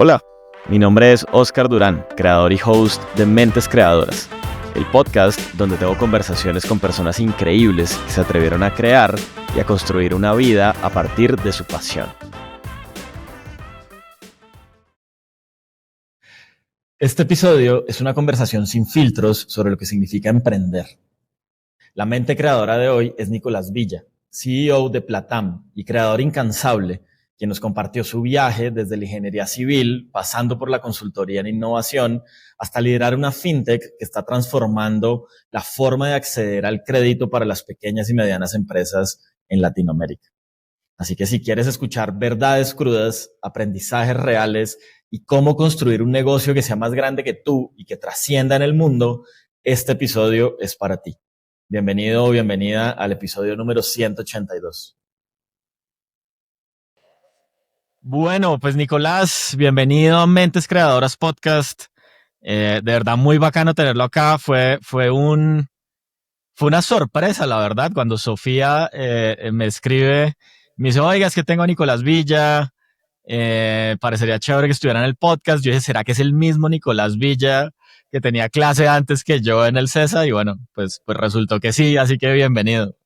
Hola, mi nombre es Oscar Durán, creador y host de Mentes Creadoras, el podcast donde tengo conversaciones con personas increíbles que se atrevieron a crear y a construir una vida a partir de su pasión. Este episodio es una conversación sin filtros sobre lo que significa emprender. La mente creadora de hoy es Nicolás Villa, CEO de Platam y creador incansable, quien nos compartió su viaje desde la ingeniería civil, pasando por la consultoría en innovación, hasta liderar una fintech que está transformando la forma de acceder al crédito para las pequeñas y medianas empresas en Latinoamérica. Así que si quieres escuchar verdades crudas, aprendizajes reales y cómo construir un negocio que sea más grande que tú y que trascienda en el mundo, este episodio es para ti. Bienvenido o bienvenida al episodio número 182. Bueno, pues Nicolás, bienvenido a Mentes Creadoras Podcast. De verdad, muy bacano tenerlo acá. Fue una sorpresa, la verdad, cuando Sofía me escribe, me dice, oiga, es que tengo a Nicolás Villa, parecería chévere que estuviera en el podcast. Yo dije, ¿será que es el mismo Nicolás Villa que tenía clase antes que yo en el CESA? Y bueno, pues resultó que sí, así que bienvenido.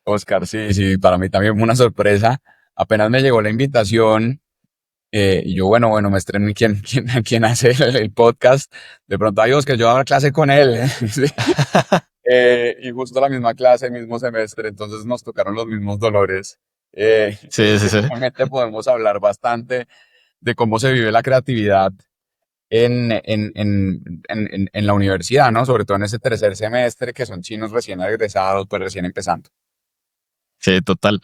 Oscar, sí, para mí también fue una sorpresa. Apenas me llegó la invitación y yo, bueno, me estrené quién hace el podcast. De pronto, ay, Oscar, yo hago clase con él. Sí. Y justo la misma clase, el mismo semestre, entonces nos tocaron los mismos dolores. Sí, sí, sí. Realmente podemos hablar bastante de cómo se vive la creatividad en la universidad, ¿no? Sobre todo en ese tercer semestre, que son chinos recién egresados, pues recién empezando. Sí, total.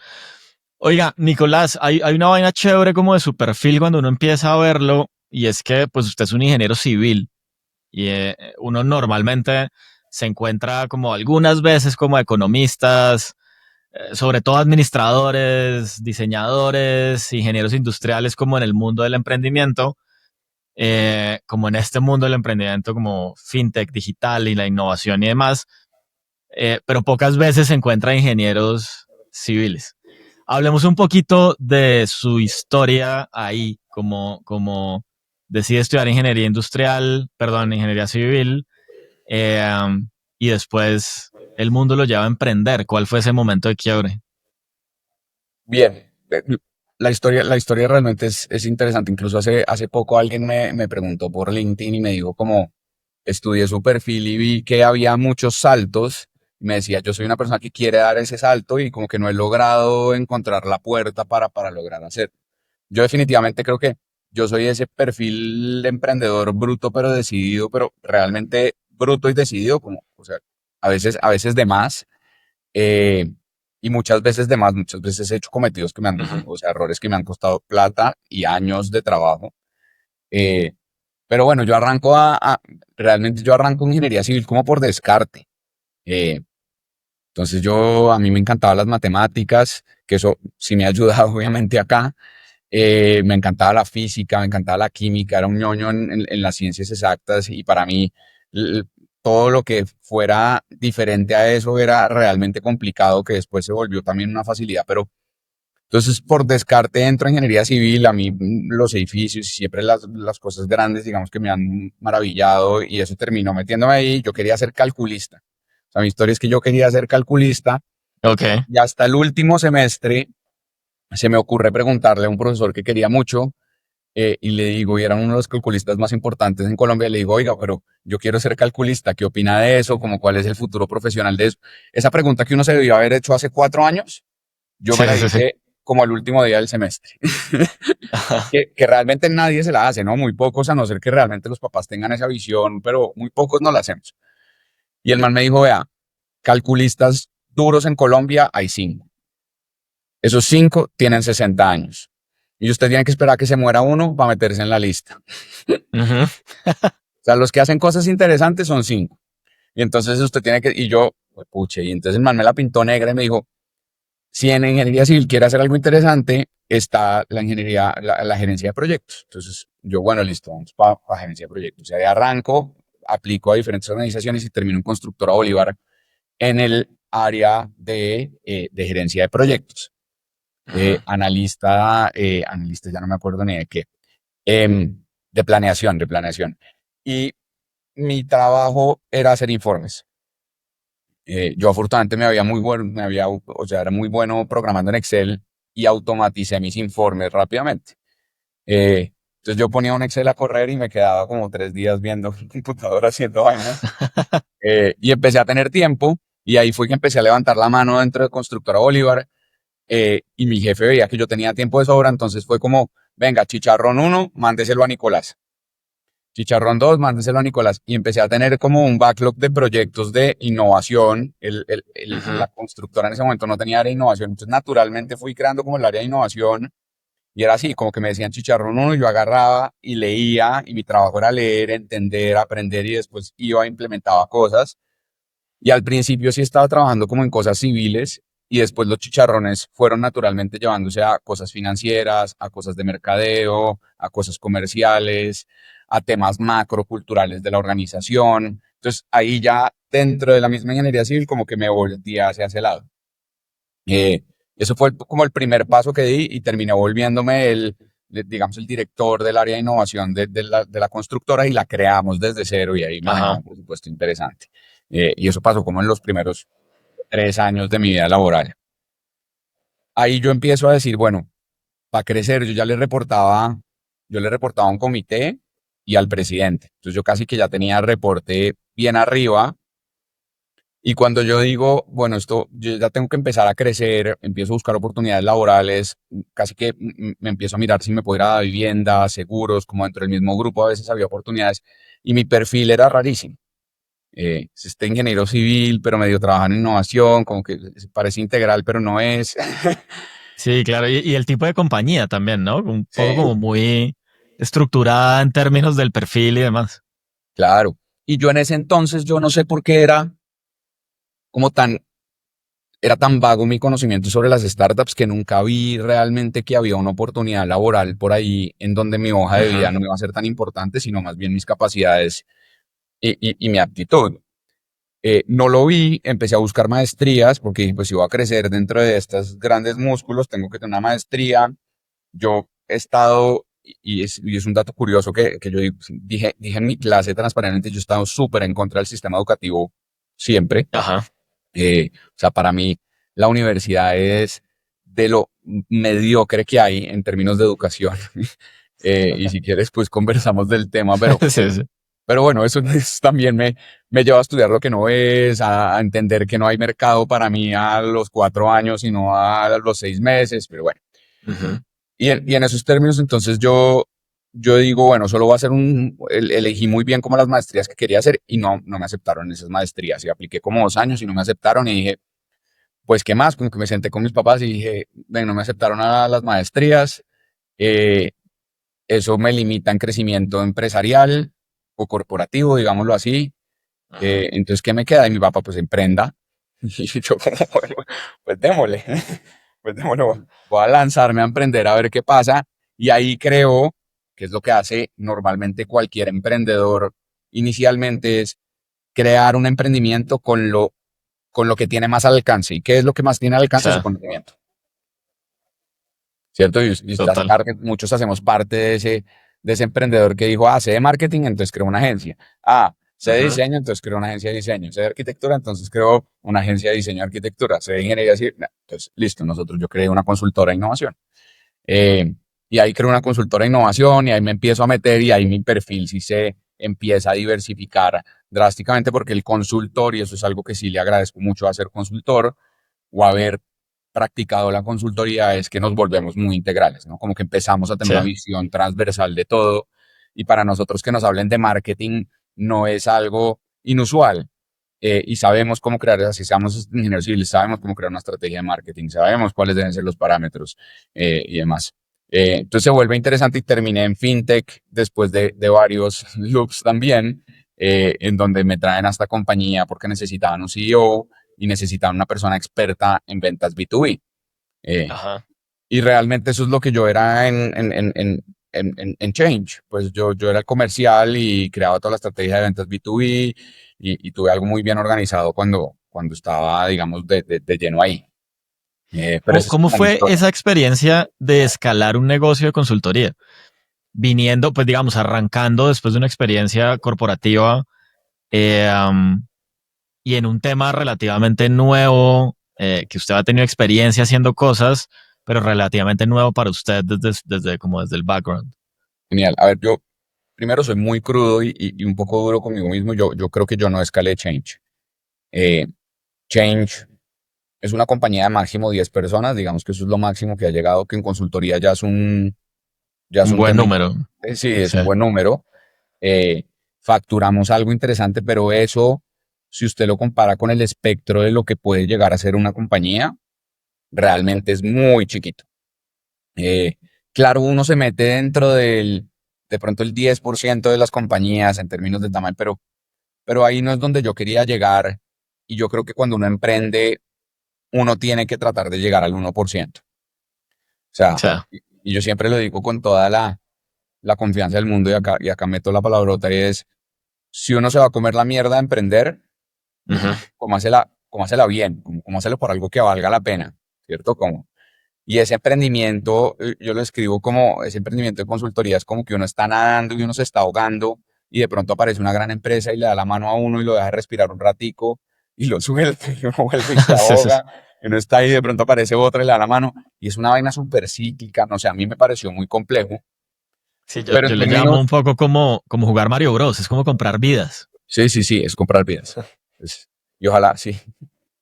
Oiga, Nicolás, hay una vaina chévere como de su perfil cuando uno empieza a verlo, y es que pues usted es un ingeniero civil y uno normalmente se encuentra como algunas veces como economistas, sobre todo administradores, diseñadores, ingenieros industriales como en el mundo del emprendimiento, como en este mundo del emprendimiento como fintech digital y la innovación y demás, pero pocas veces se encuentra ingenieros civiles. Hablemos un poquito de su historia ahí, como decide estudiar ingeniería industrial, perdón, ingeniería civil, eh, y después el mundo lo lleva a emprender. ¿Cuál fue ese momento de quiebre? Bien, la historia realmente es interesante. Incluso hace poco alguien me preguntó por LinkedIn y me dijo como estudié su perfil y vi que había muchos saltos. Me decía, yo soy una persona que quiere dar ese salto y como que no he logrado encontrar la puerta para lograr hacer. Yo definitivamente creo que yo soy ese perfil de emprendedor bruto pero decidido, pero realmente bruto y decidido, como, o sea, a veces de más. eh, y muchas veces de más, muchas veces he hecho cometidos que me han, o sea, errores que me han costado plata y años de trabajo. eh, pero bueno, realmente yo arranco ingeniería civil como por descarte. eh, entonces a mí me encantaban las matemáticas, que eso sí me ha ayudado obviamente acá. Me encantaba la física, me encantaba la química, era un ñoño en las ciencias exactas y para mí l- todo lo que fuera diferente a eso era realmente complicado, que después se volvió también una facilidad, pero entonces por descarte entro a ingeniería civil. A mí los edificios y siempre las cosas grandes, digamos que me han maravillado y eso terminó metiéndome ahí. Yo quería ser calculista. O sea, mi historia es que yo quería ser calculista Ok. y hasta el último semestre se me ocurre preguntarle a un profesor que quería mucho, y le digo, y era uno de los calculistas más importantes en Colombia, le digo, oiga, pero yo quiero ser calculista, ¿qué opina de eso? Como cuál es el futuro profesional de eso. Esa pregunta que uno se debió haber hecho hace 4 años, yo Sí, me la sí, sí. hice como el último día del semestre. Que realmente nadie se la hace, ¿no? Muy pocos, a no ser que realmente los papás tengan esa visión, pero muy pocos no la hacemos. Y el man me dijo, vea, calculistas duros en Colombia hay 5. Esos 5 tienen 60 años. Y usted tiene que esperar a que se muera uno para meterse en la lista. Ujú. O sea, los que hacen cosas interesantes son 5. Y entonces usted tiene que, y yo, pues, puche, y entonces el man me la pintó negra y me dijo, si en ingeniería civil quiere hacer algo interesante, está la ingeniería, la gerencia de proyectos. Entonces yo, bueno, listo, vamos para gerencia de proyectos. O sea, de arranco, aplico a diferentes organizaciones y termino en Constructora Bolívar en el área de gerencia de proyectos. Ujú. Analista, ya no me acuerdo ni de qué. de planeación, de planeación. Y mi trabajo era hacer informes. Yo afortunadamente o sea, era muy bueno programando en Excel y automaticé mis informes rápidamente. Entonces yo ponía un Excel a correr y me quedaba como 3 días viendo el computador haciendo vainas. Y empecé a tener tiempo y ahí fue que empecé a levantar la mano dentro de Constructora Bolívar. Y mi jefe veía que yo tenía tiempo de sobra, entonces fue como, venga, chicharrón uno, mándeselo a Nicolás. Chicharrón 2, mándeselo a Nicolás. Y empecé a tener como un backlog de proyectos de innovación. La Ujú. constructora en ese momento no tenía área de innovación, entonces naturalmente fui creando como el área de innovación. Y era así, como que me decían chicharrón uno, y yo agarraba y leía, y mi trabajo era leer, entender, aprender, y después iba e implementaba cosas. Y al principio sí estaba trabajando como en cosas civiles, y después los chicharrones fueron naturalmente llevándose a cosas financieras, a cosas de mercadeo, a cosas comerciales, a temas macroculturales de la organización. Entonces ahí ya dentro de la misma ingeniería civil como que me volví hacia ese lado. Eh, Eso fue como el primer paso que di y terminé volviéndome digamos, el director del área de innovación de la constructora, y la creamos desde cero y ahí manejaba Ajá. un presupuesto interesante. Y eso pasó como en los primeros 3 años de mi vida laboral. Ahí yo empiezo a decir, bueno, para crecer, yo le reportaba a un comité y al presidente. Entonces yo casi que ya tenía reporte bien arriba. Y cuando yo digo, bueno, yo ya tengo que empezar a crecer, empiezo a buscar oportunidades laborales, casi que me empiezo a mirar si me puedo ir a vivienda, seguros, como dentro del mismo grupo a veces había oportunidades, y mi perfil era rarísimo. Es este ingeniero civil, pero medio trabaja en innovación, como que parece integral, pero no es. Sí, claro. Y el tipo de compañía también, ¿no? Un poco como Sí, muy estructurada en términos del perfil y demás. claro. Y yo en ese entonces, yo no sé por qué como tan era tan vago mi conocimiento sobre las startups, que nunca vi realmente que había una oportunidad laboral por ahí en donde mi hoja de vida Ujú. no iba a ser tan importante, sino más bien mis capacidades y mi aptitud. No lo vi, empecé a buscar maestrías porque dije, pues si voy a crecer dentro de estos grandes músculos, tengo que tener una maestría. Yo he estado, y es un dato curioso que yo dije en mi clase transparentemente, yo he estado súper en contra del sistema educativo siempre. Ajá. O sea, para mí la universidad es de lo mediocre que hay en términos de educación. Y si quieres, pues conversamos del tema, pero, Sí, sí. pero bueno, eso también me lleva a estudiar lo que no es, a entender que no hay mercado para mí a los 4 años, sino a los 6 meses, pero bueno. Ujú. Y en esos términos, entonces yo digo, bueno, solo voy a hacer elegí muy bien como las maestrías que quería hacer, y no me aceptaron en esas maestrías, y apliqué como 2 años y no me aceptaron, y dije, pues, ¿qué más? Como que me senté con mis papás y dije, ven, no me aceptaron a las maestrías, eh, eso me limita en crecimiento empresarial o corporativo, digámoslo así. Ujú. Entonces, ¿qué me queda? Y mi papá, pues, emprenda. Y yo como, bueno, pues démosle, pues démosle, voy a lanzarme a emprender a ver qué pasa. Y ahí creo que es lo que hace normalmente cualquier emprendedor inicialmente, es crear un emprendimiento con lo que tiene más alcance. ¿Y qué es lo que más tiene Sí, alcance? Su conocimiento, ¿cierto? Y usted hace total. parte, muchos hacemos parte de ese emprendedor que dijo, sé de marketing, entonces creo una agencia. Sé de Ujú. diseño, entonces creo una agencia de diseño. Sé de arquitectura, entonces creo una agencia de diseño de arquitectura. Sé de ingeniería civil, entonces listo, yo creé una consultora de innovación. Eh, y ahí creo una consultora de innovación, y ahí me empiezo a meter, y ahí mi perfil sí se empieza a diversificar drásticamente, porque el consultor, y eso es algo que sí le agradezco mucho a ser consultor o haber practicado la consultoría, es que nos volvemos muy integrales, ¿no? Como que empezamos a tener Sí. una visión transversal de todo, y para nosotros que nos hablen de marketing no es algo inusual. Y sabemos cómo crear, así seamos ingenieros civiles, sabemos cómo crear una estrategia de marketing, sabemos cuáles deben ser los parámetros y demás. Entonces se vuelve interesante, y terminé en FinTech después de varios loops también, en donde me traen a esta compañía porque necesitaban un CEO y necesitaban una persona experta en ventas B2B. Eh, Ajá. y realmente eso es lo que yo era en Change. Pues yo era el comercial y creaba toda la estrategia de ventas B2B, y tuve algo muy bien organizado cuando estaba, digamos, de lleno ahí. Pero ¿Cómo, esa es cómo como mi fue historia. esa experiencia de escalar un negocio de consultoría? viniendo, pues digamos, arrancando después de una experiencia corporativa y en un tema relativamente nuevo, que usted ha tenido experiencia haciendo cosas, pero relativamente nuevo para usted desde el background. Genial. A ver, yo primero soy muy crudo y un poco duro conmigo mismo. Yo creo que yo no escalé Change. Eh, Change es una compañía de máximo 10 personas, digamos que eso es lo máximo que ha llegado, que en consultoría ya es Un un buen tema número. importante. Sí, es Sí. un buen número. Eh, Facturamos algo interesante, pero eso, si usted lo compara con el espectro de lo que puede llegar a ser una compañía, realmente es muy chiquito. Eh, claro, uno se mete dentro de pronto el 10% de las compañías en términos de tamaño, pero ahí no es donde yo quería llegar. Y yo creo que cuando uno emprende, uno tiene que tratar de llegar al 1%. O sea, Sí. y yo siempre lo digo con toda la confianza del mundo y acá meto la palabrota y es, si uno se va a comer la mierda a emprender, Ujú. comársela bien, comárselo por algo que valga la pena, ¿cierto? Y ese emprendimiento, yo lo escribo como, ese emprendimiento de consultoría es como que uno está nadando y uno se está ahogando y de pronto aparece una gran empresa y le da la mano a uno y lo deja respirar un ratico y lo suelta y uno vuelve y se Sí, sí, sí. ahoga y uno está ahí y de pronto aparece otra y le da la mano y es una vaina súper cíclica, no sé, a mí me pareció muy complejo, Sí, pero en yo le llamo términos, un poco como jugar Mario Bros. Es como comprar vidas. sí, sí, sí, es comprar vidas. Y ojalá, sí,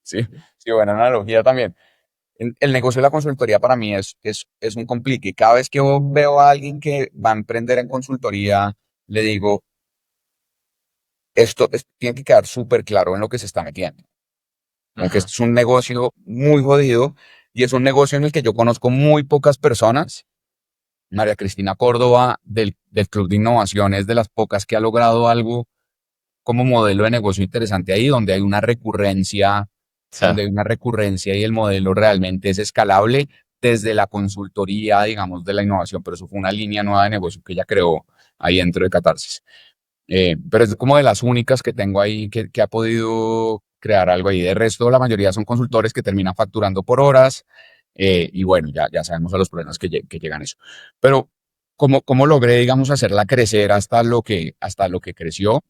sí, sí, buena analogía también. El negocio de la consultoría para mí es un complique. Cada vez que yo veo a alguien que va a emprender en consultoría, le digo, tiene que quedar súper claro en lo que se está metiendo. Aunque Ujú. esto es un negocio muy jodido y es un negocio en el que yo conozco muy pocas personas. María Cristina Córdoba del Club de Innovación es de las pocas que ha logrado algo como modelo de negocio interesante ahí, Sí. donde hay una recurrencia y el modelo realmente es escalable desde la consultoría, digamos, de la innovación, pero eso fue una línea nueva de negocio que ella creó ahí dentro de Catarsis. Pero es como de las únicas que tengo ahí que ha podido crear algo ahí. De resto, la mayoría son consultores que terminan facturando por horas y bueno, ya sabemos a los problemas que llegan eso. Pero, ¿cómo logré, digamos, hacerla crecer hasta lo que creció?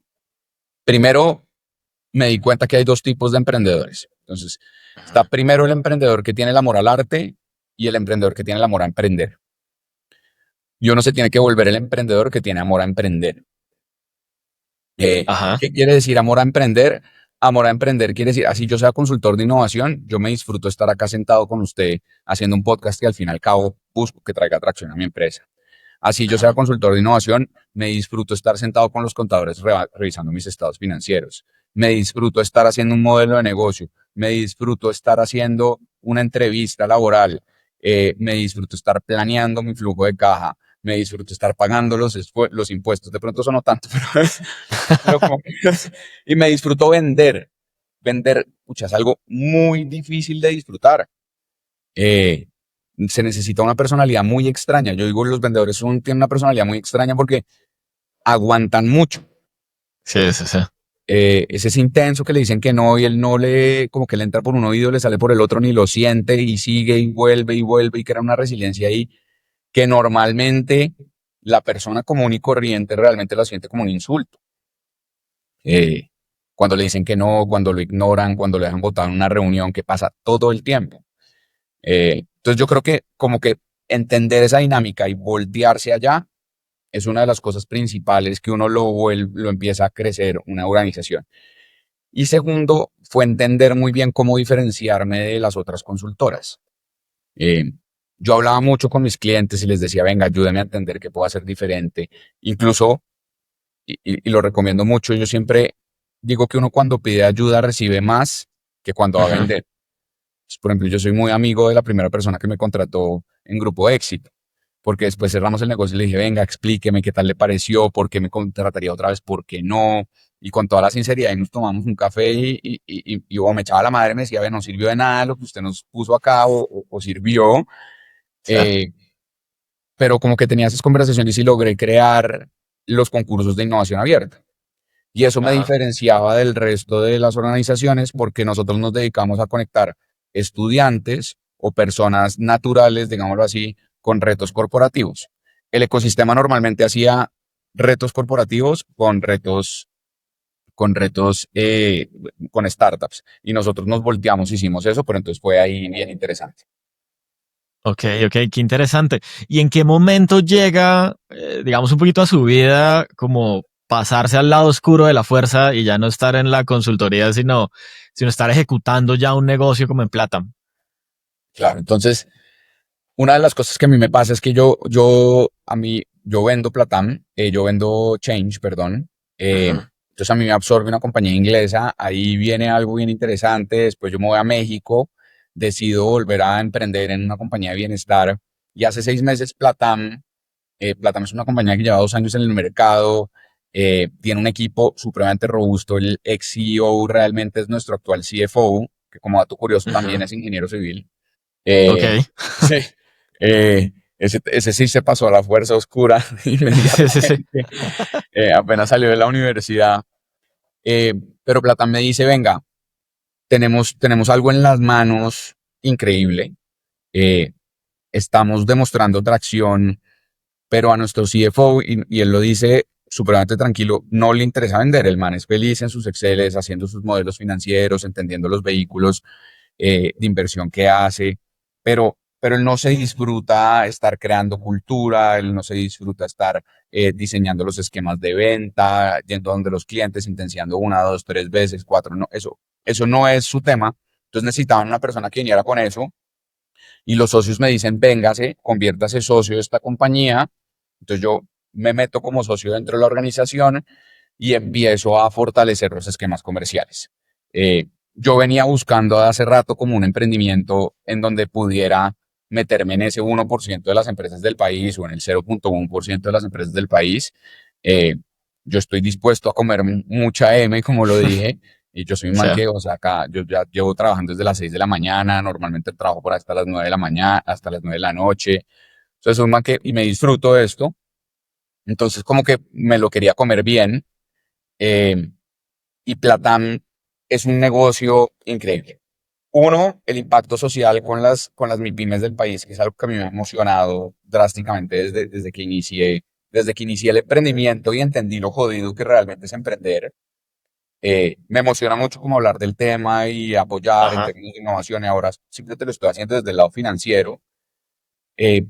Primero, me di cuenta que hay dos tipos de emprendedores. Entonces, está primero el emprendedor que tiene el amor al arte y el emprendedor que tiene el amor a emprender. Y uno se tiene que volver el emprendedor que tiene amor a emprender. Ajá. ¿Qué quiere decir amor a emprender? Amor a emprender quiere decir, así yo sea consultor de innovación, yo me disfruto estar acá sentado con usted haciendo un podcast que al fin y al cabo busco que traiga atracción a mi empresa. Así yo sea Ajá. consultor de innovación, me disfruto estar sentado con los contadores revisando mis estados financieros. Me disfruto estar haciendo un modelo de negocio. Me disfruto estar haciendo una entrevista laboral. Me disfruto estar planeando mi flujo de caja. Me disfruto estar pagando los impuestos. De pronto eso no tanto, pero como que y me disfruto vender. Vender, pucha, es algo muy difícil de disfrutar. Eh, Se necesita una personalidad muy extraña. Yo digo, los vendedores tienen una personalidad muy extraña porque aguantan mucho. Sí, sí, sí. Es ese intenso que le dicen que no y él no como que le entra por un oído, le sale por el otro, ni lo siente y sigue y vuelve y crea una resiliencia ahí que normalmente la persona común y corriente realmente la siente como un insulto. Eh, Cuando le dicen que no, cuando lo ignoran, cuando le dejan botado en una reunión que pasa todo el tiempo. Entonces yo creo que como que entender esa dinámica y voltearse allá es una de las cosas principales que uno lo empieza a crecer una organización. Y segundo, fue entender muy bien cómo diferenciarme de las otras consultoras. Eh, yo hablaba mucho con mis clientes y les decía, venga, ayúdame a entender qué puedo hacer diferente. Incluso, y lo recomiendo mucho, yo siempre digo que uno cuando pide ayuda recibe más que cuando va a Ujú. vender. Por ejemplo, yo soy muy amigo de la primera persona que me contrató en Grupo Éxito, porque después cerramos el negocio y le dije, venga, explíqueme qué tal le pareció, por qué me contrataría otra vez, por qué no, y con toda la sinceridad y nos tomamos un café y me echaba la madre, me decía, ve, no sirvió de nada lo que usted nos puso acá o sirvió, Sí. eh, pero como que tenía esas conversaciones y logré crear los concursos de innovación abierta. Y eso me Ajá. diferenciaba del resto de las organizaciones porque nosotros nos dedicamos a conectar estudiantes o personas naturales, digámoslo así, con retos corporativos. el ecosistema normalmente hacía retos corporativos con retos, con startups. Y nosotros nos volteamos, hicimos eso, pero entonces fue ahí bien interesante. Ok, ok, qué interesante. ¿Y en qué momento llega, digamos, un poquito a su vida, como pasarse al lado oscuro de la fuerza y ya no estar en la consultoría, sino estar ejecutando ya un negocio como en plata? Claro, entonces, una de las cosas que a mí me pasa es que yo vendo Platam, yo vendo Change, perdón. Entonces a mí me absorbe una compañía inglesa, ahí viene algo bien interesante, después yo me voy a México, decido volver a emprender en una compañía de bienestar y hace 6 meses Platam es una compañía que lleva 2 años en el mercado, tiene un equipo supremamente robusto, el ex CEO realmente es nuestro actual CFO, que como dato curioso también es ingeniero civil. Ok. Eh, sí, ese sí se pasó a la fuerza oscura Sí, sí, sí. inmediatamente, apenas salió de la universidad. Eh, pero Platán me dice, venga, tenemos algo en las manos increíble, eh, estamos demostrando tracción, pero a nuestro CFO, y él lo dice supremamente tranquilo, no le interesa vender, el man es feliz en sus Exceles, haciendo sus modelos financieros, entendiendo los vehículos de inversión que hace, pero él no se disfruta estar creando cultura, él no se disfruta estar diseñando los esquemas de venta, yendo donde los clientes, intenciando una, dos, tres veces, cuatro, no, eso no es su tema. Entonces necesitaban una persona que viniera con eso y los socios me dicen, véngase, conviértase socio de esta compañía. Entonces yo me meto como socio dentro de la organización y empiezo a fortalecer los esquemas comerciales. Yo venía buscando hace rato como un emprendimiento en donde pudiera meterme en ese 1% de las empresas del país o en el 0,1% de las empresas del país. Eh, yo estoy dispuesto a comer mucha M, como lo dije, y yo soy un Sí. man que, o sea, acá yo ya llevo trabajando desde las 6 de la mañana, normalmente trabajo por hasta las 9 de la mañana, hasta las 9 de la noche. Entonces, soy un man que, y me disfruto de esto. Entonces, como que me lo quería comer bien. eh, y Platam es un negocio increíble. Uno, el impacto social con las MIPYMES del país, que es algo que a mí me ha emocionado drásticamente desde que inicié el emprendimiento y entendí lo jodido que realmente es emprender. Me emociona mucho como hablar del tema y apoyar en Ajá. términos de innovación. Y ahora simplemente lo estoy haciendo desde el lado financiero, eh,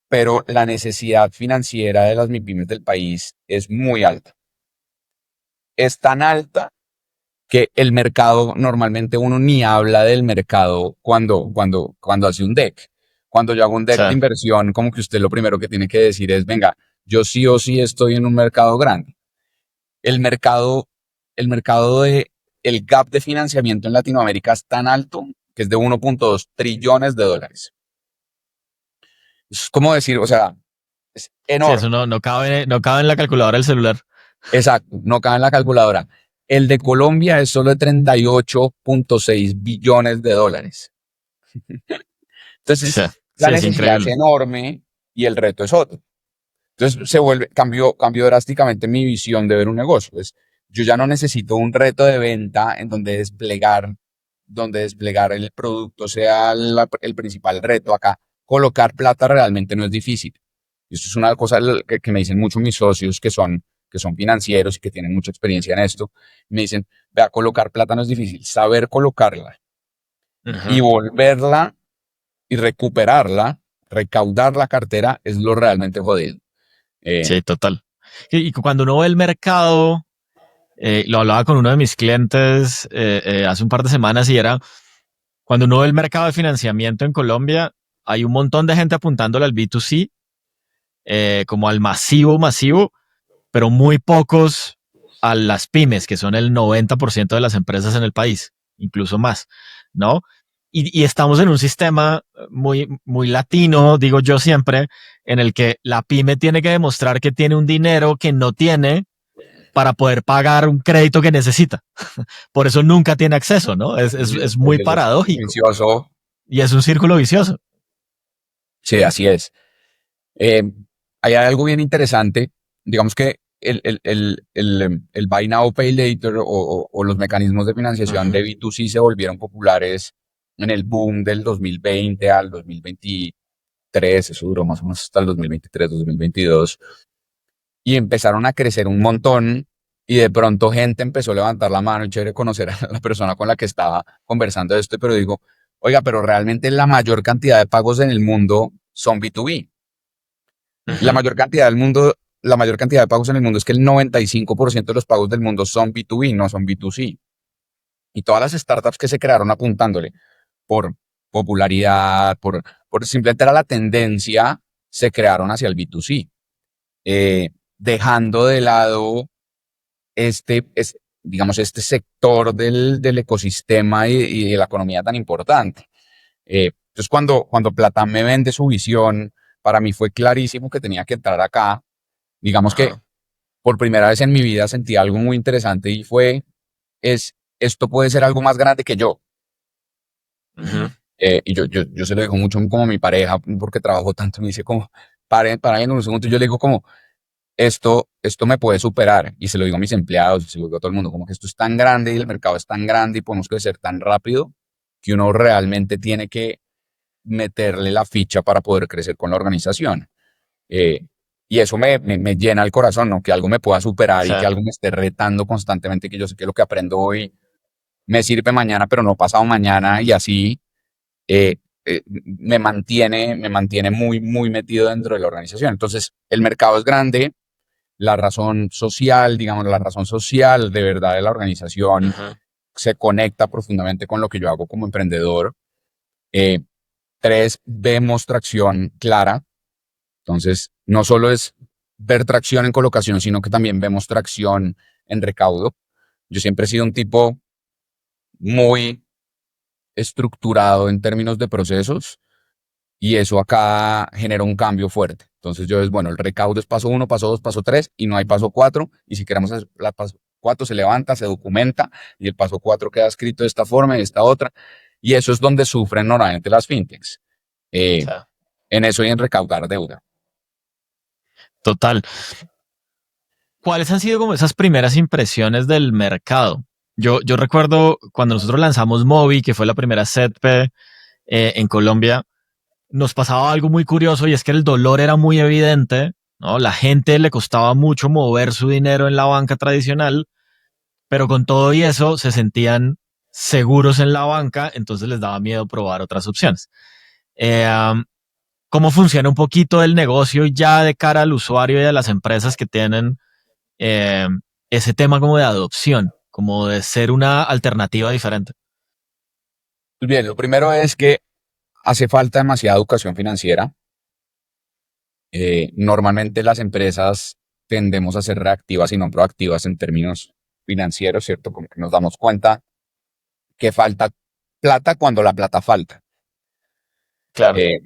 pero la necesidad financiera de las MIPYMES del país es muy alta. Es tan alta que el mercado, normalmente uno ni habla del mercado cuando hace un deck. Cuando yo hago un Sí. deck de inversión, como que usted lo primero que tiene que decir es, venga, yo sí o sí estoy en un mercado grande. El mercado, el mercado el gap de financiamiento en Latinoamérica es tan alto que es de 1,2 trillones de dólares. Es como decir, o sea, es Sí, eso enorme. no cabe en la calculadora del celular. Exacto, no cabe en la calculadora. El de Colombia es solo de 38,6 billones de dólares. Sí, Entonces, la sí, es necesidad es increíble. enorme y el reto es otro. Entonces, cambió drásticamente mi visión de ver un negocio. Pues, yo ya no necesito un reto de venta en donde desplegar el producto sea el principal reto. Acá, colocar plata realmente no es difícil. Y esto es una cosa que me dicen mucho mis socios que son financieros y que tienen mucha experiencia en esto. Me dicen, vea, colocar plata no es difícil. Saber colocarla y Ujú. volverla y recuperarla, recaudar la cartera es lo realmente jodido. Eh, Sí, total. Y cuando uno ve el mercado, lo hablaba con uno de mis clientes hace un par de semanas y era, cuando uno ve el mercado de financiamiento en Colombia, hay un montón de gente apuntándole al B2C, como al masivo, masivo, pero muy pocos a las pymes, que son el 90% de las empresas en el país, incluso más, ¿no? Y estamos en un sistema muy, muy latino, digo yo siempre, en el que la pyme tiene que demostrar que tiene un dinero que no tiene para poder pagar un crédito que necesita. Por eso nunca tiene acceso, ¿no? Es muy el círculo paradójico vicioso, y es un círculo vicioso. sí, así es. Eh, Hay algo bien interesante, digamos que el Buy Now, Pay Later o los mecanismos de financiación Ujú. de B2C se volvieron populares en el boom del 2020 al 2023, 2023, eso duró más o menos hasta el 2023, 2022, y empezaron a crecer un montón y de pronto gente empezó a levantar la mano y chévere conocer a la persona con la que estaba conversando de esto, pero digo, oiga, pero realmente la mayor cantidad de pagos en el mundo son B2B. La Ujú. mayor cantidad del mundo, la mayor cantidad de pagos en el mundo es que el 95% de los pagos del mundo son B2B, no son B2C. Y todas las startups que se crearon apuntándole por popularidad, por simplemente era la tendencia, se crearon hacia el B2C, dejando de lado digamos, este sector del ecosistema y de la economía tan importante. Entonces, cuando Platán me vende su visión, para mí fue clarísimo que tenía que entrar acá. Digamos que Ajá. por primera vez en mi vida sentí algo muy interesante y esto puede ser algo más grande que yo. Ujú. Y yo se lo digo mucho como a mi pareja, porque trabajo tanto, me dice como, paren un segundo, y yo le digo como, esto me puede superar, y se lo digo a mis empleados, y se lo digo a todo el mundo, como que esto es tan grande y el mercado es tan grande y podemos crecer tan rápido que uno realmente tiene que meterle la ficha para poder crecer con la organización. Eh, y eso me llena el corazón, ¿no? Que algo me pueda superar Sí. y que algo me esté retando constantemente, que yo sé que lo que aprendo hoy me sirve mañana, pero no pasado mañana, y así me mantiene muy, muy metido dentro de la organización. Entonces, el mercado es grande, la razón social, digamos, la razón social de verdad de la organización Ujú. se conecta profundamente con lo que yo hago como emprendedor. Eh, Tres, vemos tracción clara. Entonces, no solo es ver tracción en colocación, sino que también vemos tracción en recaudo. Yo siempre he sido un tipo muy estructurado en términos de procesos y eso acá genera un cambio fuerte. Entonces yo es, bueno, el recaudo es paso uno, paso dos, paso tres y no hay paso cuatro. Y si queremos hacer la paso cuatro, se levanta, se documenta y el paso cuatro queda escrito de esta forma y de esta otra. Y eso es donde sufren normalmente las fintechs. Sí. Eh, en eso y en recaudar deuda. Total. ¿Cuáles han sido como esas primeras impresiones del mercado? Yo recuerdo cuando nosotros lanzamos Mobi, que fue la primera SETP en Colombia, nos pasaba algo muy curioso y es que el dolor era muy evidente, ¿no? La gente le costaba mucho mover su dinero en la banca tradicional, pero con todo y eso se sentían seguros en la banca, entonces les daba miedo probar otras opciones. Eh, um, ¿Cómo funciona un poquito el negocio ya de cara al usuario y a las empresas que tienen eh, ese tema como de adopción, como de ser una alternativa diferente? Pues bien, lo primero es que hace falta demasiada educación financiera. Normalmente las empresas tendemos a ser reactivas y no proactivas en términos financieros, ¿cierto? Como que nos damos cuenta que falta plata cuando la plata falta. Claro. Eh,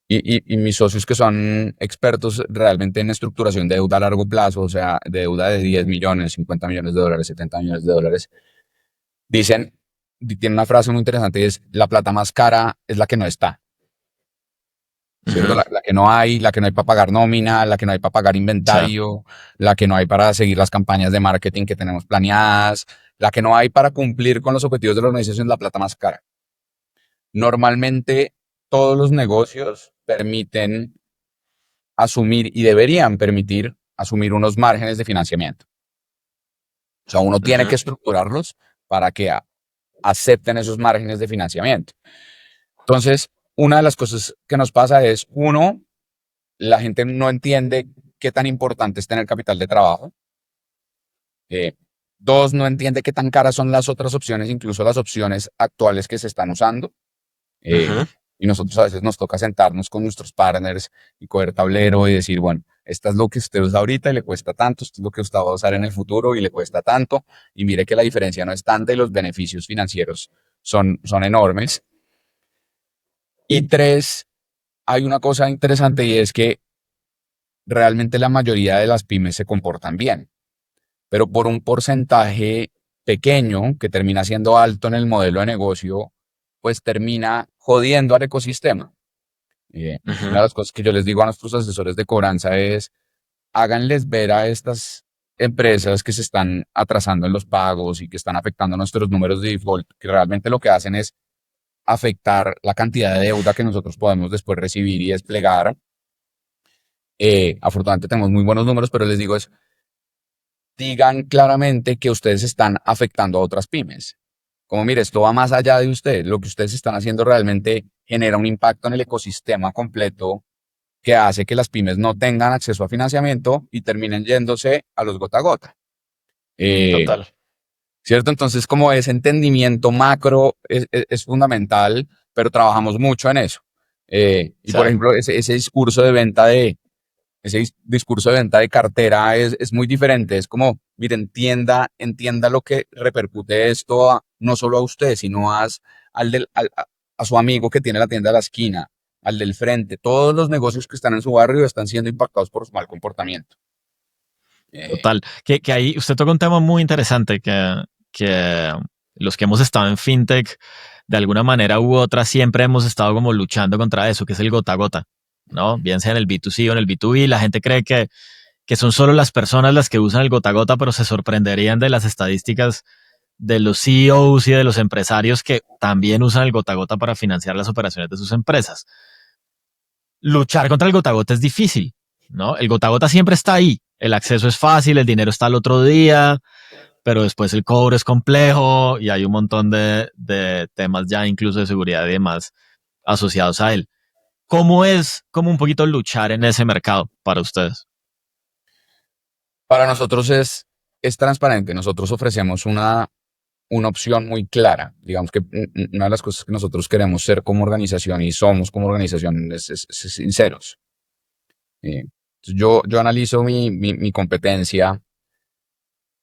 y mis socios que son expertos realmente en estructuración de deuda a largo plazo, o sea, de deuda de 10 millones, 50 millones de dólares, 70 millones de dólares, dicen, tienen una frase muy interesante y es, la plata más cara es la que no está, ¿cierto? Ujú. La que no hay, la que no hay para pagar nómina, la que no hay para pagar Sí. inventario, la que no hay para seguir las campañas de marketing que tenemos planeadas, la que no hay para cumplir con los objetivos de la organización es la plata más cara. Normalmente todos los negocios permiten asumir y deberían permitir asumir unos márgenes de financiamiento. O sea, uno tiene que Ujú. estructurarlos para que acepten esos márgenes de financiamiento. Entonces, una de las cosas que nos pasa es, uno, la gente no entiende qué tan importante es tener capital de trabajo. Eh, Dos, no entiende qué tan caras son las otras opciones, incluso las opciones actuales que se están usando. Eh, Ujú. y nosotros a veces nos toca sentarnos con nuestros partners y coger tablero y decir, bueno, esta es lo que usted usa ahorita y le cuesta tanto, esto es lo que usted va a usar en el futuro y le cuesta tanto, y mire que la diferencia no es tanta y los beneficios financieros son enormes. Y tres, hay una cosa interesante y es que realmente la mayoría de las pymes se comportan bien, pero por un porcentaje pequeño que termina siendo alto en el modelo de negocio, pues termina jodiendo al ecosistema. Una Ujú. de las cosas que yo les digo a nuestros asesores de cobranza es, háganles ver a estas empresas que se están atrasando en los pagos y que están afectando nuestros números de default, que realmente lo que hacen es afectar la cantidad de deuda que nosotros podemos después recibir y desplegar. Afortunadamente tenemos muy buenos números, pero les digo es, digan claramente que ustedes están afectando a otras pymes. Como mire, esto va más allá de ustedes. Lo que ustedes están haciendo realmente genera un impacto en el ecosistema completo que hace que las pymes no tengan acceso a financiamiento y terminen yéndose a los gota a gota. Eh, Total. ¿Cierto? Entonces, como ese entendimiento macro es fundamental, pero trabajamos mucho en eso. Y Sí, por ejemplo, ese discurso de venta de cartera es muy diferente. Es como, mire, entienda lo que repercute esto no solo a usted, sino a su amigo que tiene la tienda de la esquina, al del frente. Todos los negocios que están en su barrio están siendo impactados por su mal comportamiento. Eh, total. Que ahí usted toca un tema muy interesante que los que hemos estado en fintech, de alguna manera u otra, siempre hemos estado como luchando contra eso, que es el gota a gota, ¿no? Bien sea en el B2C o en el B2B, la gente cree que son solo las personas las que usan el gota a gota, pero se sorprenderían de las estadísticas de los CEOs y de los empresarios que también usan el gota a gota para financiar las operaciones de sus empresas. Luchar contra el gota a gota es difícil, ¿no? El gota a gota siempre está ahí. El acceso es fácil, el dinero está al otro día, pero después el cobro es complejo y hay un montón de temas ya incluso de seguridad y demás asociados a él. ¿Cómo es como un poquito luchar en ese mercado para ustedes? para nosotros es transparente. Nosotros ofrecemos una opción muy clara. Digamos que una de las cosas que nosotros queremos ser como organización y somos como organización es sinceros. Yo analizo mi competencia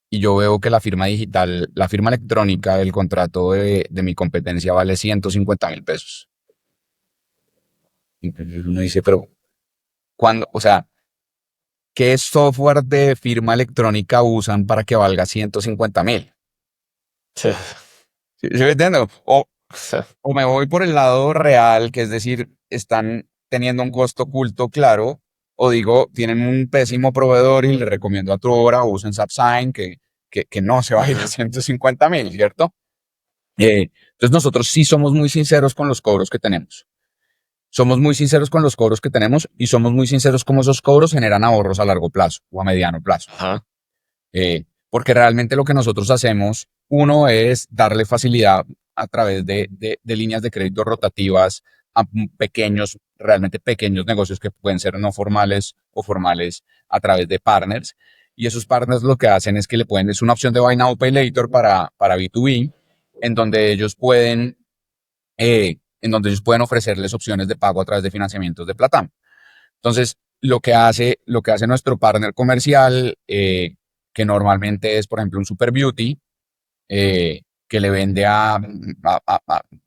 y yo veo que la firma digital, la firma electrónica del contrato de mi competencia vale 150.000 pesos. Entonces uno dice, pero ¿cuándo? O sea, ¿qué software de firma electrónica usan para que valga 150.000? Sí, ¿Sí me entiendo? sí. O me voy por el lado real, que es decir, están teniendo un costo oculto claro, o digo, tienen un pésimo proveedor y le recomiendo a Truora o usen SapSign que no se va a ir a 150.000, ¿cierto? Entonces nosotros sí somos muy sinceros con los cobros que tenemos. Somos muy sinceros con los cobros que tenemos y somos muy sinceros cómo esos cobros generan ahorros a largo plazo o a mediano plazo. Ajá. Porque realmente lo que nosotros hacemos, uno es darle facilidad a través de líneas de crédito rotativas a pequeños, realmente pequeños negocios que pueden ser no formales o formales a través de partners. Y esos partners lo que hacen es que es una opción de Buy Now, Pay Later para B2B, en donde ellos pueden ofrecerles opciones de pago a través de financiamientos de Platam. Entonces, lo que hace nuestro partner comercial, que normalmente es, por ejemplo, un Super Beauty, que le vende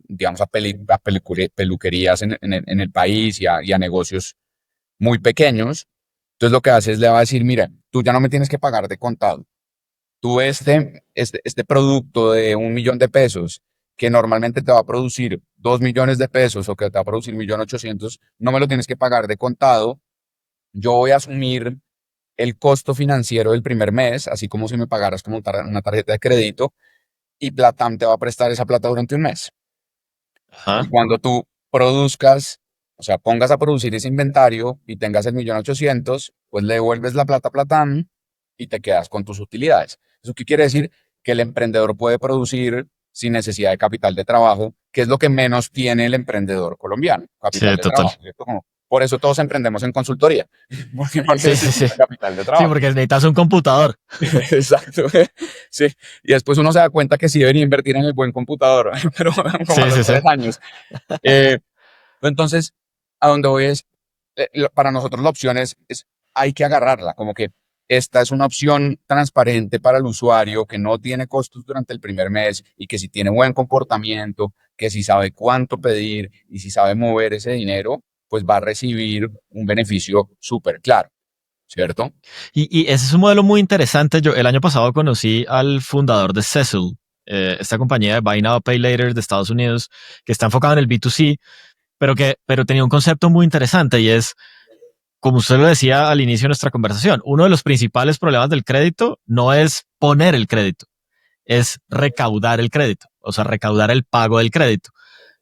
digamos, peluquerías en el país y a negocios muy pequeños. Entonces, lo que hace es le va a decir, mira, tú ya no me tienes que pagar de contado. Tú este producto de 1.000.000 de pesos que normalmente te va a producir 2 millones de pesos o que te va a producir 1.800.000, no me lo tienes que pagar de contado. Yo voy a asumir el costo financiero del primer mes, así como si me pagaras como una tarjeta de crédito, y Platam te va a prestar esa plata durante un mes. Y Ajá. cuando tú produzcas, o sea, pongas a producir ese inventario y tengas el 1.800.000, pues le devuelves la plata a Platam y te quedas con tus utilidades. ¿Eso qué quiere decir? Que el emprendedor puede producir sin necesidad de capital de trabajo, que es lo que menos tiene el emprendedor colombiano, capital Sí, de total. trabajo, ¿cierto? Por eso todos emprendemos en consultoría, porque no Sí, sí, sí. necesita capital de Sí, trabajo. porque necesitas un computador. Exacto. Sí. Y después uno se da cuenta que sí debería invertir en el buen computador, pero como a Sí, los sí, sí. 3 años. Eh, entonces, a donde voy es, para nosotros la opción hay que agarrarla, como que esta es una opción transparente para el usuario que no tiene costos durante el primer mes y que si tiene buen comportamiento, que si sabe cuánto pedir y si sabe mover ese dinero, pues va a recibir un beneficio súper claro, ¿cierto? Y ese es un modelo muy interesante. Yo el año pasado conocí al fundador de Cecil, esta compañía de Buy Now, Pay Later de Estados Unidos, que está enfocada en el B2C, pero tenía un concepto muy interesante y es, como usted lo decía al inicio de nuestra conversación, uno de los principales problemas del crédito no es poner el crédito, es recaudar el crédito, o sea, recaudar el pago del crédito.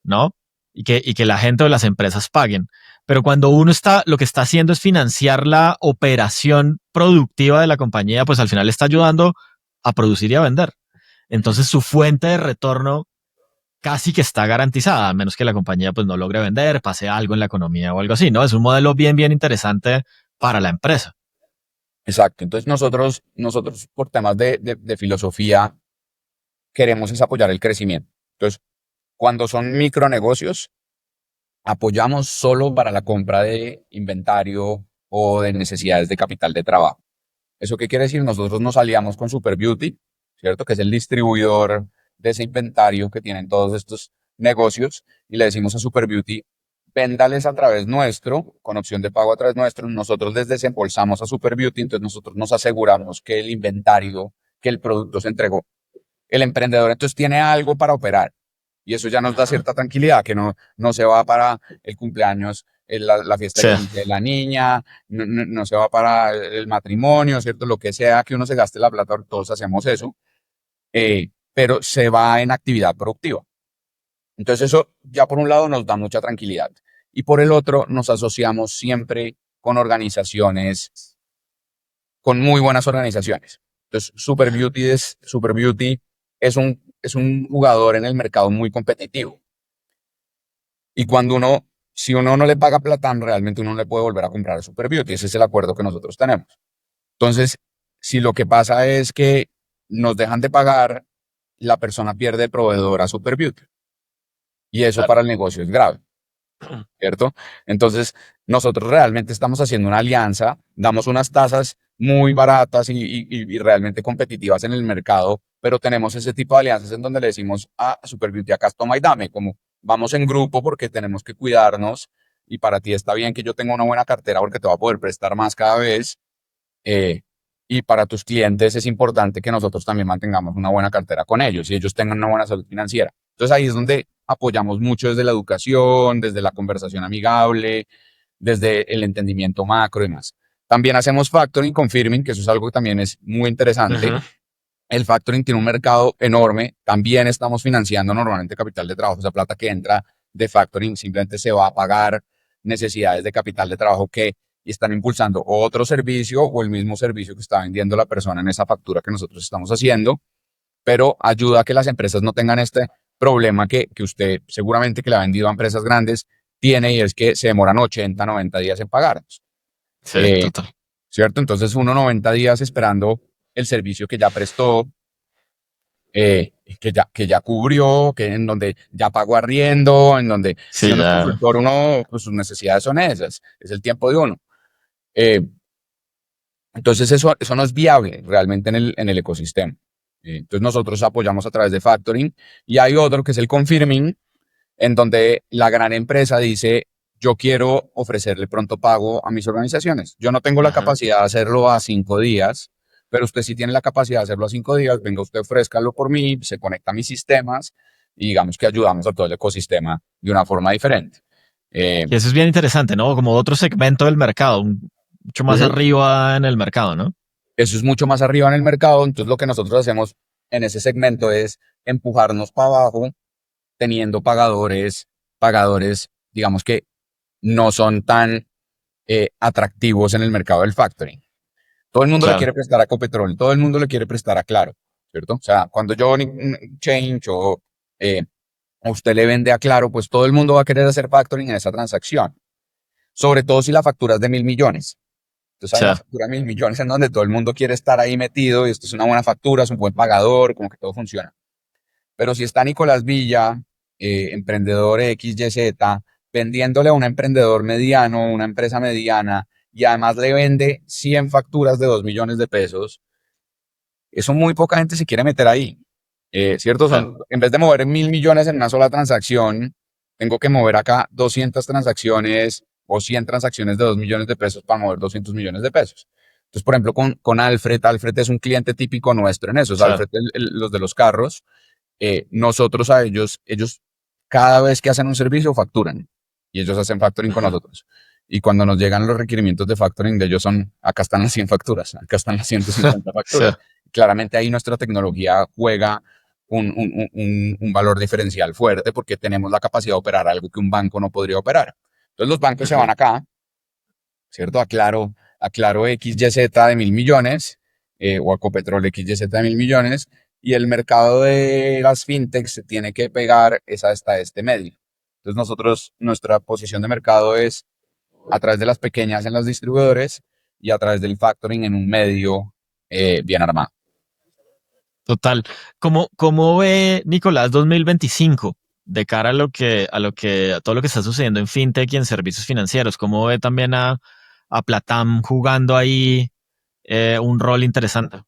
¿no? Y que la gente o las empresas paguen. Pero cuando uno está, lo que está haciendo es financiar la operación productiva de la compañía, pues al final está ayudando a producir y a vender. Entonces su fuente de retorno casi que está garantizada, a menos que la compañía pues no logre vender, pase algo en la economía o algo así, ¿no? Es un modelo bien, bien interesante para la empresa. Exacto. Entonces nosotros por temas de filosofía queremos es apoyar el crecimiento. Entonces, cuando son micronegocios, apoyamos solo para la compra de inventario o de necesidades de capital de trabajo. ¿Eso qué quiere decir? Nosotros nos aliamos con Super Beauty, ¿cierto? Que es el distribuidor de ese inventario que tienen todos estos negocios y le decimos a Super Beauty, véndales a través nuestro, con opción de pago a través nuestro. Nosotros les desembolsamos a Super Beauty, entonces nosotros nos aseguramos que el inventario, que el producto se entregó. El emprendedor entonces tiene algo para operar y eso ya nos da cierta tranquilidad, que no se va para el cumpleaños, la fiesta Sí, de 15 de la niña, no se va para el matrimonio, ¿cierto? Lo que sea que uno se gaste la plata, todos hacemos eso, pero se va en actividad productiva. Entonces eso ya por un lado nos da mucha tranquilidad y por el otro nos asociamos siempre con organizaciones, con muy buenas organizaciones. Entonces Super Beauty es un jugador en el mercado muy competitivo. Y si uno no le paga Platán, realmente uno no le puede volver a comprar a Super Beauty. Ese es el acuerdo que nosotros tenemos. Entonces, si lo que pasa es que nos dejan de pagar, la persona pierde el proveedor a Super Beauty. Y eso claro. para el negocio es grave, ¿cierto? Entonces, nosotros realmente estamos haciendo una alianza, damos unas tasas muy baratas y realmente competitivas en el mercado, pero tenemos ese tipo de alianzas en donde le decimos a Super Beauty, acá toma y dame, como vamos en grupo porque tenemos que cuidarnos y para ti está bien que yo tenga una buena cartera porque te va a poder prestar más cada vez. eh, y para tus clientes es importante que nosotros también mantengamos una buena cartera con ellos y ellos tengan una buena salud financiera. Entonces ahí es donde apoyamos mucho desde la educación, desde la conversación amigable, desde el entendimiento macro y demás. También hacemos factoring, confirming, que eso es algo que también es muy interesante. Ujú. El factoring tiene un mercado enorme. También estamos financiando normalmente capital de trabajo. Esa plata que entra de factoring simplemente se va a pagar necesidades de capital de trabajo que están impulsando otro servicio o el mismo servicio que está vendiendo la persona en esa factura que nosotros estamos haciendo, pero ayuda a que las empresas no tengan este problema que usted seguramente que le ha vendido a empresas grandes tiene y es que se demoran 80, 90 días en pagarnos. Sí, Eh, total. ¿Cierto? Entonces uno 90 días esperando el servicio que ya prestó, que ya cubrió, que en donde ya pagó arriendo, en donde si Sí, uno es ya. consultor, pues sus necesidades son esas, es el tiempo de uno. Eh, entonces eso no es viable realmente en el ecosistema. Entonces nosotros apoyamos a través de factoring y hay otro que es el confirming, en donde la gran empresa dice, yo quiero ofrecerle pronto pago a mis organizaciones. Yo no tengo la Ajá. capacidad de hacerlo a 5 días, pero usted sí tiene la capacidad de hacerlo a 5 días. Venga, usted ofrézcalo por mí, se conecta a mis sistemas y digamos que ayudamos a todo el ecosistema de una forma diferente. Eh, Y eso es bien interesante, ¿no? Como otro segmento del mercado, mucho más Ujú. arriba en el mercado, ¿no? Eso es mucho más arriba en el mercado. Entonces lo que nosotros hacemos en ese segmento es empujarnos para abajo teniendo pagadores, digamos que no son tan atractivos en el mercado del factoring. Todo el mundo le Claro. quiere prestar a Ecopetrol, todo el mundo le quiere prestar a Claro, ¿cierto? O sea, cuando yo Change eh, a usted le vende a Claro, pues todo el mundo va a querer hacer factoring en esa transacción, sobre todo si la factura es de 1.000 millones. Entonces hay Sí. una factura de 1.000 millones en donde todo el mundo quiere estar ahí metido y esto es una buena factura, es un buen pagador, como que todo funciona. Pero si está Nicolás Villa, emprendedor XYZ, vendiéndole a un emprendedor mediano, una empresa mediana, y además le vende 100 facturas de 2 millones de pesos, eso muy poca gente se quiere meter ahí. ¿Cierto? Claro. En vez de mover 1.000 millones en una sola transacción, tengo que mover acá 200 transacciones o 100 transacciones de 2 millones de pesos para mover 200 millones de pesos. Entonces, por ejemplo, con Alfred es un cliente típico nuestro en eso. Es Sí. Alfred, los de los carros, nosotros a ellos cada vez que hacen un servicio facturan y ellos hacen factoring con Ujú. nosotros. Y cuando nos llegan los requerimientos de factoring de ellos son, acá están las 100 facturas, acá están las 150 Sí. facturas. Claramente ahí nuestra tecnología juega un valor diferencial fuerte porque tenemos la capacidad de operar algo que un banco no podría operar. Entonces los bancos se van Ujú. acá, ¿cierto? A Claro XYZ de 1.000 millones, o a Copetrol XYZ de 1.000 millones, y el mercado de las fintechs se tiene que pegar es hasta este medio. Entonces nosotros, nuestra posición de mercado es a través de las pequeñas en los distribuidores y a través del factoring en un medio bien armado. Total. ¿Cómo ve Nicolás 2025 de cara a todo lo que está sucediendo en fintech y en servicios financieros? ¿Cómo ve también a Platam jugando ahí un rol interesante?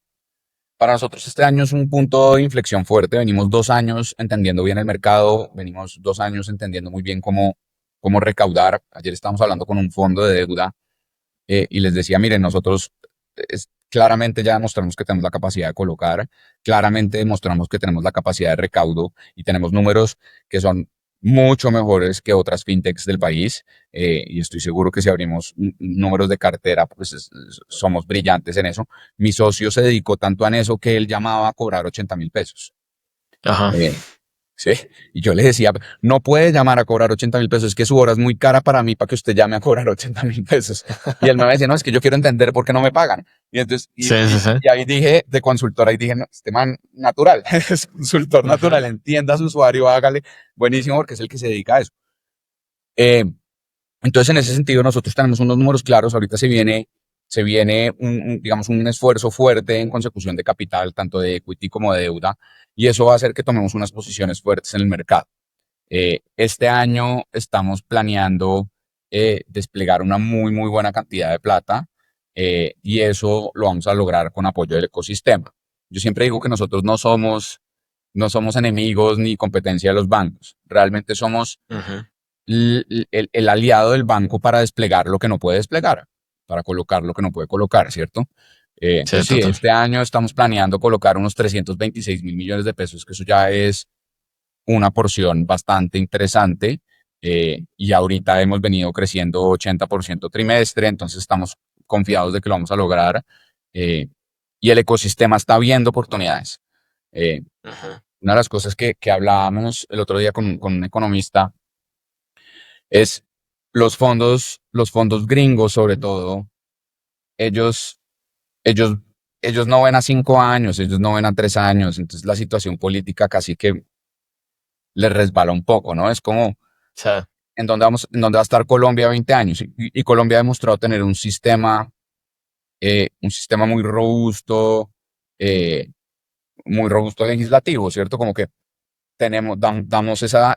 Para nosotros este año es un punto de inflexión fuerte. Venimos 2 años entendiendo bien el mercado, venimos 2 años entendiendo muy bien cómo recaudar. Ayer estábamos hablando con un fondo de deuda y les decía, miren, nosotros claramente ya demostramos que tenemos la capacidad de colocar, claramente demostramos que tenemos la capacidad de recaudo y tenemos números que son mucho mejores que otras fintechs del país, y estoy seguro que si abrimos números de cartera, pues somos brillantes en eso. Mi socio se dedicó tanto a eso que él llamaba a cobrar 80.000 pesos. Ajá. Eh, Sí, y yo le decía, no puede llamar a cobrar 80.000 pesos, es que su hora es muy cara para mí para que usted llame a cobrar 80.000 pesos. Y él me decía, no, es que yo quiero entender por qué no me pagan. Y entonces, Sí, sí, sí. y ahí dije, de consultor, ahí dije, no, este man natural, es consultor Ujú. natural, entienda a su usuario, hágale, buenísimo, porque es el que se dedica a eso. Eh, entonces, en ese sentido, nosotros tenemos unos números claros. Ahorita se viene digamos, un esfuerzo fuerte en consecución de capital, tanto de equity como de deuda, y eso va a hacer que tomemos unas posiciones fuertes en el mercado. Este año estamos planeando desplegar una muy, muy buena cantidad de plata, y eso lo vamos a lograr con apoyo del ecosistema. Yo siempre digo que nosotros no somos enemigos ni competencia de los bancos. Realmente somos Ujú. el aliado del banco para desplegar lo que no puede desplegar, para colocar lo que no puede colocar, ¿cierto? Sí, Entonces, sí, total. este año estamos planeando colocar unos 326.000 millones de pesos, que eso ya es una porción bastante interesante, y ahorita hemos venido creciendo 80% trimestre, entonces estamos confiados de que lo vamos a lograr, eh, y el ecosistema está viendo oportunidades. Eh, Ujú. una de las cosas que hablábamos el otro día con un economista es los fondos gringos, sobre todo, ellos, ellos, ellos no ven a 5 años, ellos no ven a 3 años, entonces la situación política casi que les resbala un poco, ¿no? Es como, Sí. ¿en dónde va a estar Colombia a 20 años? Y Colombia ha demostrado tener un sistema eh, muy robusto legislativo, ¿cierto? Como que damos esa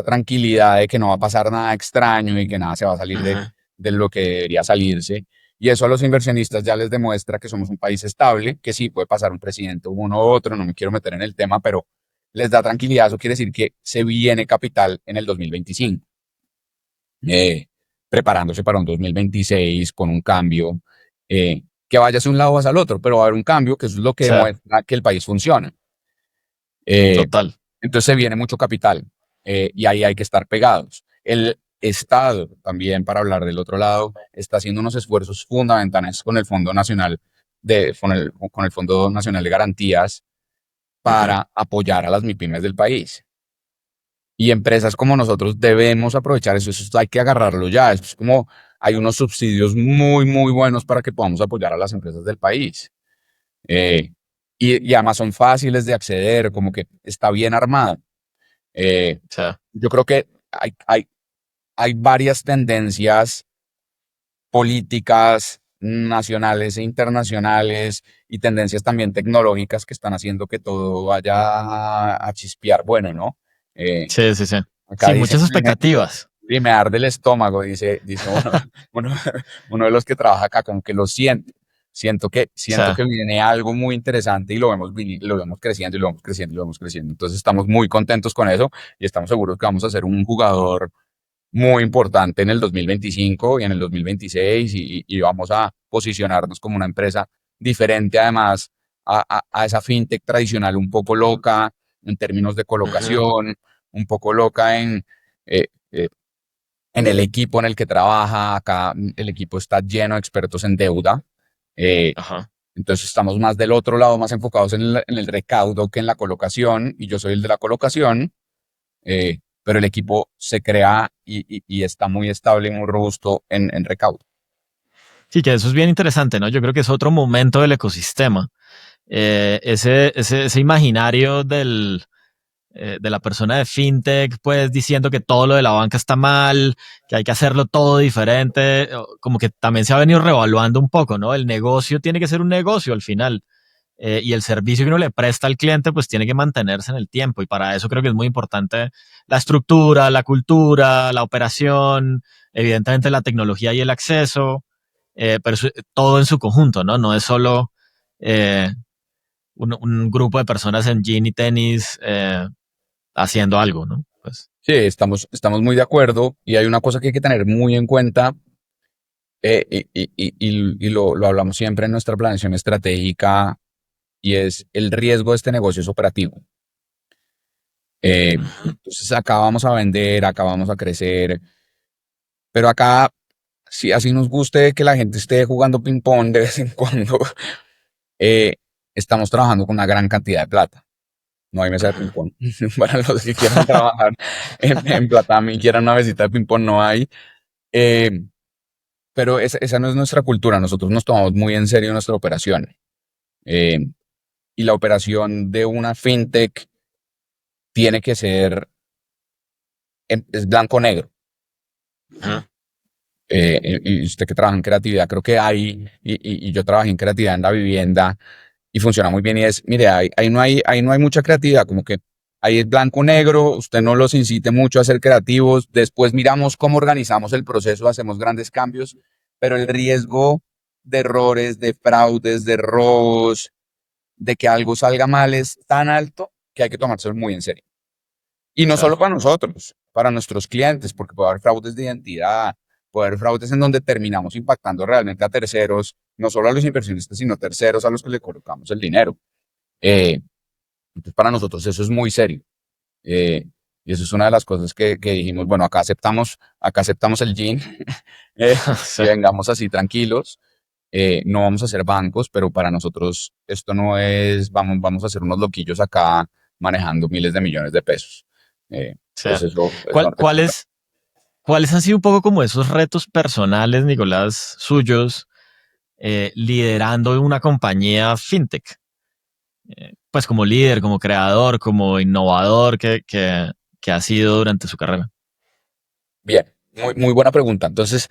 tranquilidad de que no va a pasar nada extraño y que nada se va a salir de, Ujú. de lo que debería salirse. Y eso a los inversionistas ya les demuestra que somos un país estable, que sí puede pasar un presidente uno u otro, no me quiero meter en el tema, pero les da tranquilidad. Eso quiere decir que se viene capital en el 2025, eh, preparándose para un 2026 con un cambio, que vaya hacia un lado o hacia el otro, pero va a haber un cambio que eso es lo que Sí, demuestra que el país funciona. Eh, total. entonces se viene mucho capital, y ahí hay que estar pegados. El Estado también, para hablar del otro lado, está haciendo unos esfuerzos fundamentales con el Fondo Nacional con el Fondo Nacional de Garantías Ujú. para apoyar a las MIPYMES del país. Y empresas como nosotros debemos aprovechar eso. Eso hay que agarrarlo ya. Es como hay unos subsidios muy, muy buenos para que podamos apoyar a las empresas del país. Eh, y además son fáciles de acceder, como que está bien armado. Eh, Sí. yo creo que hay varias tendencias políticas nacionales e internacionales y tendencias también tecnológicas que están haciendo que todo vaya a chispear. Bueno, ¿no? Eh, Sí, sí, sí. acá Sí, dicen, muchas expectativas. y me arde el estómago, dice uno, uno de los que trabaja acá, como que lo siento. Sí, Siento que viene algo muy interesante y lo vemos creciendo y lo vemos creciendo y lo vemos creciendo. Entonces estamos muy contentos con eso y estamos seguros que vamos a ser un jugador muy importante en el 2025 y en el 2026, y vamos a posicionarnos como una empresa diferente además a esa fintech tradicional un poco loca en términos de ujú, colocación, un poco loca eh, eh, en el equipo en el que trabaja. Acá el equipo está lleno de expertos en deuda, eh, ajá. Entonces estamos más del otro lado, más enfocados en el recaudo que en la colocación, y yo soy el de la colocación, pero el equipo se crea y está muy estable y muy robusto en recaudo. Sí, que eso es bien interesante, ¿no? Yo creo que es otro momento del ecosistema. Ese imaginario de la persona de fintech, pues diciendo que todo lo de la banca está mal, que hay que hacerlo todo diferente, como que también se ha venido revaluando un poco, ¿no? El negocio tiene que ser un negocio al final. Y el servicio que uno le presta al cliente, pues tiene que mantenerse en el tiempo. Y para eso creo que es muy importante la estructura, la cultura, la operación, evidentemente la tecnología y el acceso, pero todo en su conjunto, ¿no? No es solo eh, un grupo de personas en jean y tenis haciendo algo, ¿no? Pues, Sí, estamos muy de acuerdo, y hay una cosa que hay que tener muy en cuenta, y lo hablamos siempre en nuestra planeación estratégica, y es el riesgo de este negocio es operativo. Entonces acá vamos a vender, acá vamos a crecer, pero acá, si así nos guste que la gente esté jugando ping pong de vez en cuando, eh, estamos trabajando con una gran cantidad de plata. No hay mesa de ping pong. Para los que quieran trabajar en Platami y quieran una mesita de ping pong, no hay. Eh, pero esa no es nuestra cultura. Nosotros nos tomamos muy en serio nuestra operación. Eh, y la operación de una fintech tiene que ser, es blanco-negro. Y usted que trabaja en creatividad, creo que hay, y yo trabajé en creatividad en la vivienda, y funciona muy bien, y es, mire, ahí no hay mucha creatividad, como que ahí es blanco-negro, usted no los incite mucho a ser creativos, después miramos cómo organizamos el proceso, hacemos grandes cambios, pero el riesgo de errores, de fraudes, de robos, de que algo salga mal es tan alto que hay que tomárselo muy en serio. Y no solo claro. para nosotros, para nuestros clientes, porque puede haber fraudes de identidad, puede haber fraudes en donde terminamos impactando realmente a terceros, no solo a los inversionistas, sino terceros a los que le colocamos el dinero. Eh, entonces, para nosotros eso es muy serio. Eh, y eso es una de las cosas que dijimos, bueno, acá aceptamos el GIN, Sí. y vengamos así tranquilos. No vamos a ser bancos, pero para nosotros esto no es, vamos a ser unos loquillos acá manejando miles de millones de pesos. Sí. Entonces ¿Cuál- eso es cuáles, ¿Cuáles han sido un poco como esos retos personales, Nicolás, suyos, liderando una compañía fintech? Pues como líder, como creador, como innovador que ha sido durante su carrera. bien, muy buena pregunta. Entonces,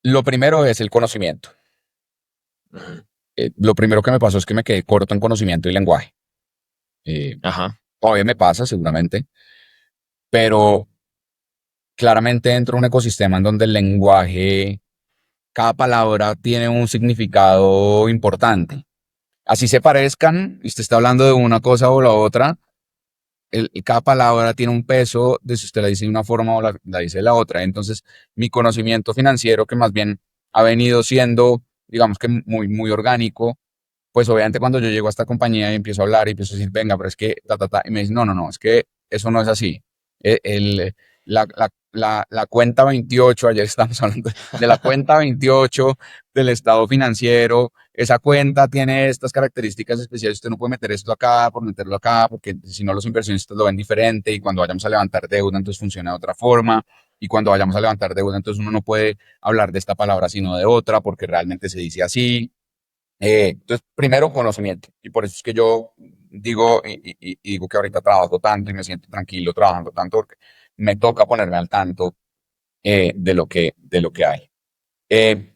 lo primero es el conocimiento. Lo primero que me pasó es que me quedé corto en conocimiento y lenguaje. Eh, Ajá. Todavía me pasa, seguramente, pero claramente dentro de un ecosistema en donde el lenguaje, cada palabra tiene un significado importante. Así se parezcan, y usted está hablando de una cosa o la otra, cada palabra tiene un peso de si usted la dice de una forma o la dice de la otra. Entonces, mi conocimiento financiero, que más bien ha venido siendo, digamos que muy orgánico, pues obviamente cuando yo llego a esta compañía y empiezo a hablar y empiezo a decir, venga, pero es que, y me dicen, no, es que eso no es así. La cuenta 28, ayer estamos hablando de la cuenta 28 del estado financiero, esa cuenta tiene estas características especiales, usted no puede meter esto acá por meterlo acá, porque si no los inversionistas lo ven diferente, y cuando vayamos a levantar deuda, entonces funciona de otra forma, y cuando vayamos a levantar deuda, entonces uno no puede hablar de esta palabra sino de otra, porque realmente se dice así. Entonces, primero, conocimiento. Y por eso es que yo digo y digo que ahorita trabajo tanto y me siento tranquilo trabajando tanto, porque me toca ponerme al tanto, de lo que hay. Eh,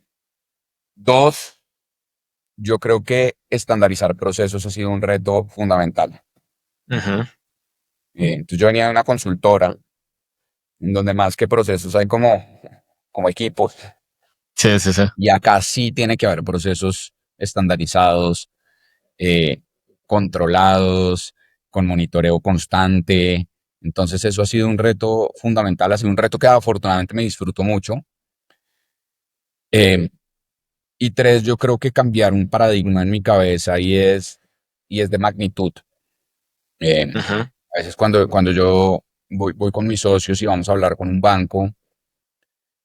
Dos, yo creo que estandarizar procesos ha sido un reto fundamental. Ujú. Entonces, yo venía de una consultora en donde más que procesos hay como equipos, Sí, sí, sí. y acá sí tiene que haber procesos estandarizados, eh, controlados, con monitoreo constante. Entonces eso ha sido un reto fundamental, ha sido un reto que afortunadamente me disfruto mucho. Eh, y tres, yo creo que cambiar un paradigma en mi cabeza, y es de magnitud. Ujú. A veces cuando yo voy con mis socios y vamos a hablar con un banco,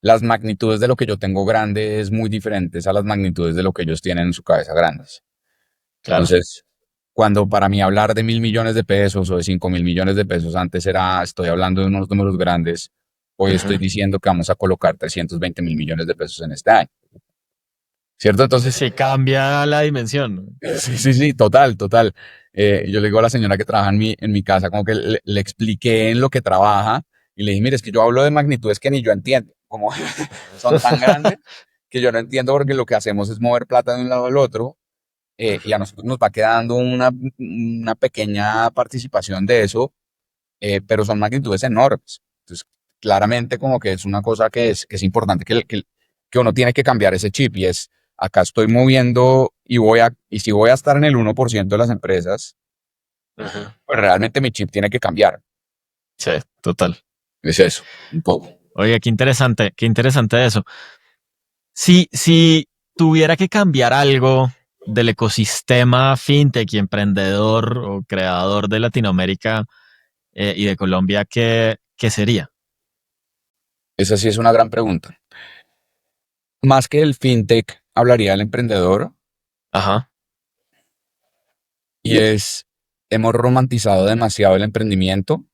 las magnitudes de lo que yo tengo grande es muy diferentes a las magnitudes de lo que ellos tienen en su cabeza grandes. Claro. Entonces, cuando para mí hablar de 1.000 millones de pesos o de 5.000 millones de pesos antes era, estoy hablando de unos números grandes, hoy estoy Ujú. diciendo que vamos a colocar 320.000 millones de pesos en este año. ¿Cierto? Sí, Entonces, sí, cambia la dimensión. sí, sí, sí, total, total. Yo le digo a la señora que trabaja en mi casa, como que le expliqué en lo que trabaja y le dije, mire, es que yo hablo de magnitudes que ni yo entiendo, como son tan grandes que yo no entiendo porque lo que hacemos es mover plata de un lado al otro y a Ujú. nosotros nos va quedando una pequeña participación de eso, pero son magnitudes enormes. Entonces, claramente como que es una cosa que es importante que uno tiene que cambiar ese chip y es, acá estoy moviendo y si voy a estar en el 1% de las empresas, Ujú. pues realmente mi chip tiene que cambiar. Sí, total. Es eso, un poco. Oye, qué interesante eso. Si tuviera que cambiar algo del ecosistema fintech y emprendedor o creador de Latinoamérica y de Colombia, ¿qué sería? Esa sí es una gran pregunta. Más que el fintech, hablaría del emprendedor Ajá. y es, hemos romantizado demasiado el emprendimiento.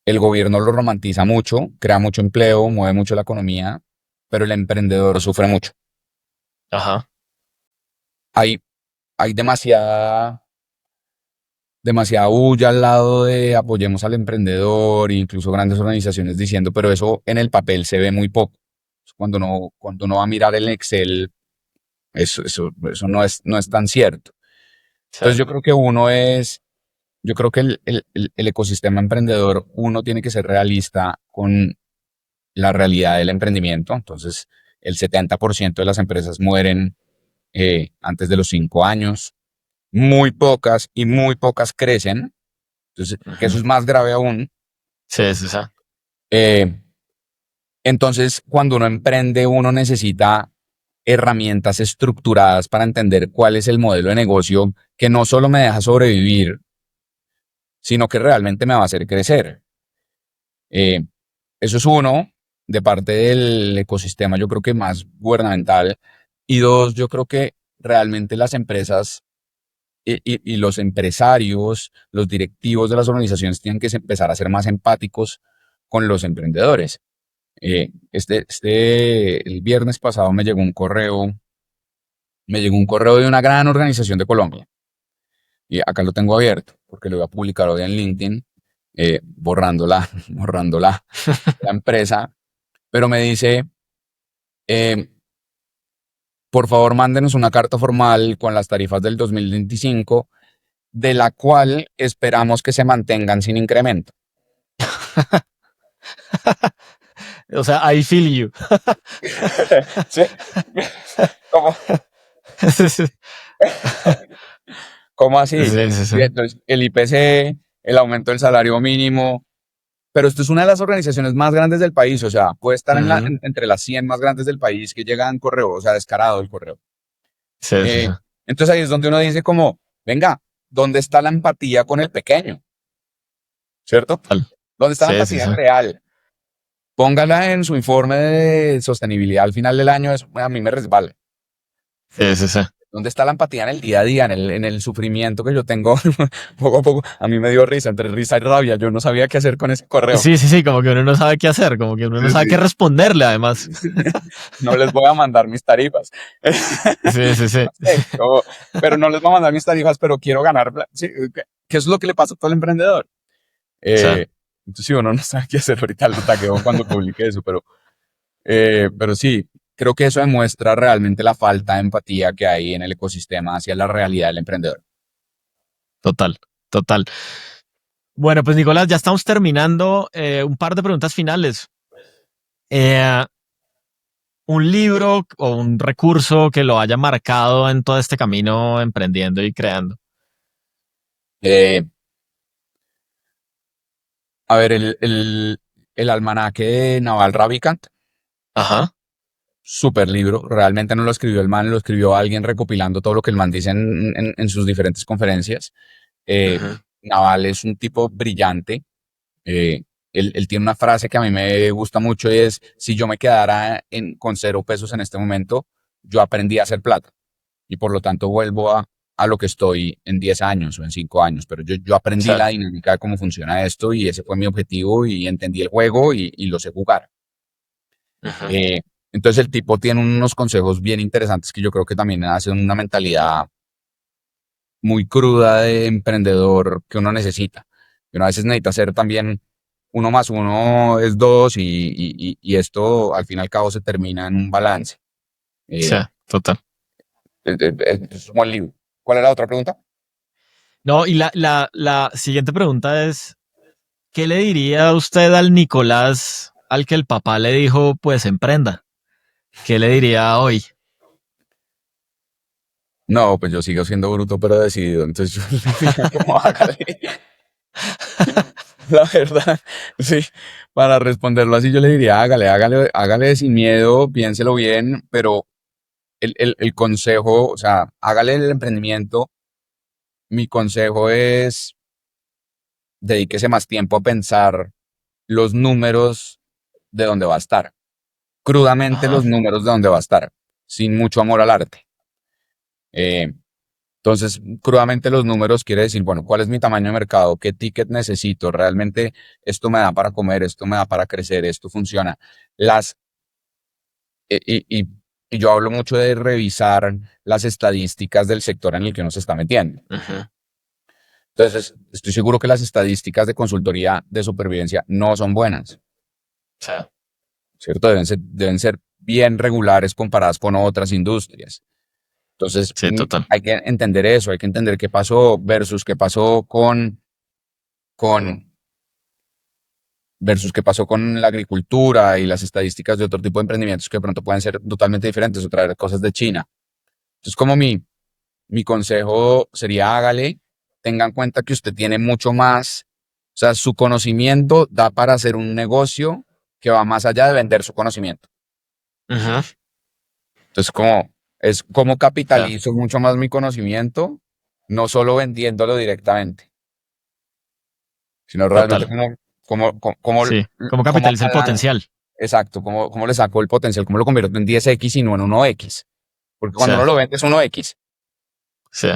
El gobierno lo romantiza mucho, crea mucho empleo, mueve mucho la economía, pero el emprendedor sufre mucho. Ajá. Hay, hay demasiada bulla al lado de apoyemos al emprendedor, e incluso grandes organizaciones diciendo, pero eso en el papel se ve muy poco. Cuando uno va a mirar el Excel, eso no es tan cierto. Sí. Entonces yo creo que el ecosistema emprendedor, uno tiene que ser realista con la realidad del emprendimiento. Entonces, el 70% de las empresas mueren antes de los 5 años, muy pocas crecen. Entonces, que Ujú. eso es más grave aún. Sí, es esa. Eh, entonces, cuando uno emprende, uno necesita herramientas estructuradas para entender cuál es el modelo de negocio que no solo me deja sobrevivir, sino que realmente me va a hacer crecer. Eh, Eso es uno, de parte del ecosistema, yo creo que más gubernamental. Y dos, yo creo que realmente las empresas y los empresarios, los directivos de las organizaciones tienen que empezar a ser más empáticos con los emprendedores. El viernes pasado me llegó un correo de una gran organización de Colombia. Y acá lo tengo abierto, porque lo voy a publicar hoy en LinkedIn, borrando la empresa, pero me dice, eh, por favor, mándenos una carta formal con las tarifas del 2025, de la cual esperamos que se mantengan sin incremento. O sea, I feel you. Sí, ¿cómo, Sí, sí, cómo así? sí, sí, sí. Sí, entonces, el IPC, el aumento del salario mínimo, pero esto es una de las organizaciones más grandes del país, o sea, puede estar Ujú. entre las 100 más grandes del país que llegan correo, o sea, descarado el correo. Sí, sí, sí. Eh, entonces ahí es donde uno dice como, venga, ¿dónde está la empatía con el pequeño? ¿Cierto? Total. ¿Dónde está la Sí, sí, empatía sí. real? Póngala en su informe de sostenibilidad al final del año, eso a mí me resbala. Sí, sí, sí. ¿Dónde está la empatía en el día a día, en el sufrimiento que yo tengo poco a poco? A mí me dio risa, entre risa y rabia, yo no sabía qué hacer con ese correo. Sí, sí, sí, como que uno no sabe qué hacer, como que uno no Sí, sabe qué sí. responderle, además. No les voy a mandar mis tarifas. Sí, sí, sí. No sé, pero no les voy a mandar mis tarifas, pero quiero ganar. Sí, ¿qué es lo que le pasa a todo el emprendedor? Sí, Eh, entonces, sí, uno no sabe qué hacer ahorita, lo tagueo cuando publique eso, pero sí, creo que eso demuestra realmente la falta de empatía que hay en el ecosistema hacia la realidad del emprendedor. total, total. Bueno, pues Nicolás, ya estamos terminando. Un par de preguntas finales. Eh, un libro o un recurso que lo haya marcado en todo este camino emprendiendo y creando. Eh, a ver, el almanaque de Naval Ravikant, Ajá. super libro, realmente no lo escribió el man, lo escribió alguien recopilando todo lo que el man dice en sus diferentes conferencias. Eh, Ujú. Naval es un tipo brillante, eh, él tiene una frase que a mí me gusta mucho y es, si yo me quedara con 0 pesos en este momento, yo aprendí a hacer plata y por lo tanto vuelvo a lo que estoy en 10 años o en 5 años, pero yo aprendí Sí. la dinámica de cómo funciona esto y ese fue mi objetivo y entendí el juego y lo sé jugar. Ujú. Eh, entonces el tipo tiene unos consejos bien interesantes que yo creo que también hacen una mentalidad muy cruda de emprendedor que uno necesita. Y uno a veces necesita hacer también 1 más 1 es 2 y esto al fin y al cabo se termina en un balance. Sí, Eh, total. es como el libro. ¿Cuál era la otra pregunta? No, y la siguiente pregunta es, ¿qué le diría usted al Nicolás al que el papá le dijo, pues emprenda? ¿Qué le diría hoy? No, pues yo sigo siendo bruto pero decidido, entonces yo le diría como hágale. La verdad, sí, para responderlo así yo le diría hágale sin miedo, piénselo bien, pero el consejo, o sea, hágale el emprendimiento. Mi consejo es dedíquese más tiempo a pensar los números de dónde va a estar. Crudamente Ajá. los números de dónde va a estar, sin mucho amor al arte. Eh, entonces, crudamente los números quiere decir, bueno, ¿cuál es mi tamaño de mercado? ¿Qué ticket necesito? ¿Realmente esto me da para comer? ¿Esto me da para crecer? ¿Esto funciona? Las, y yo hablo mucho de revisar las estadísticas del sector en el que uno se está metiendo. Ujú. Entonces, estoy seguro que las estadísticas de consultoría de supervivencia no son buenas, Sí, ¿cierto? Deben ser bien regulares comparadas con otras industrias. Entonces, sí, total. hay que entender eso, hay que entender qué pasó versus qué pasó con, versus qué pasó con la agricultura y las estadísticas de otro tipo de emprendimientos que de pronto pueden ser totalmente diferentes o traer cosas de China. Entonces, como mi consejo sería hágale, tenga en cuenta que usted tiene mucho más, o sea, su conocimiento da para hacer un negocio que va más allá de vender su conocimiento. Ujú. Entonces, es como Sí, capitalizo mucho más mi conocimiento, no solo vendiéndolo directamente, sino realmente total. como, Sí, ¿cómo como capitaliza el potencial? exacto, cómo le saco el potencial, cómo lo convierto en 10x y no en 1x. Porque Sí, cuando uno lo vende es 1x. sí.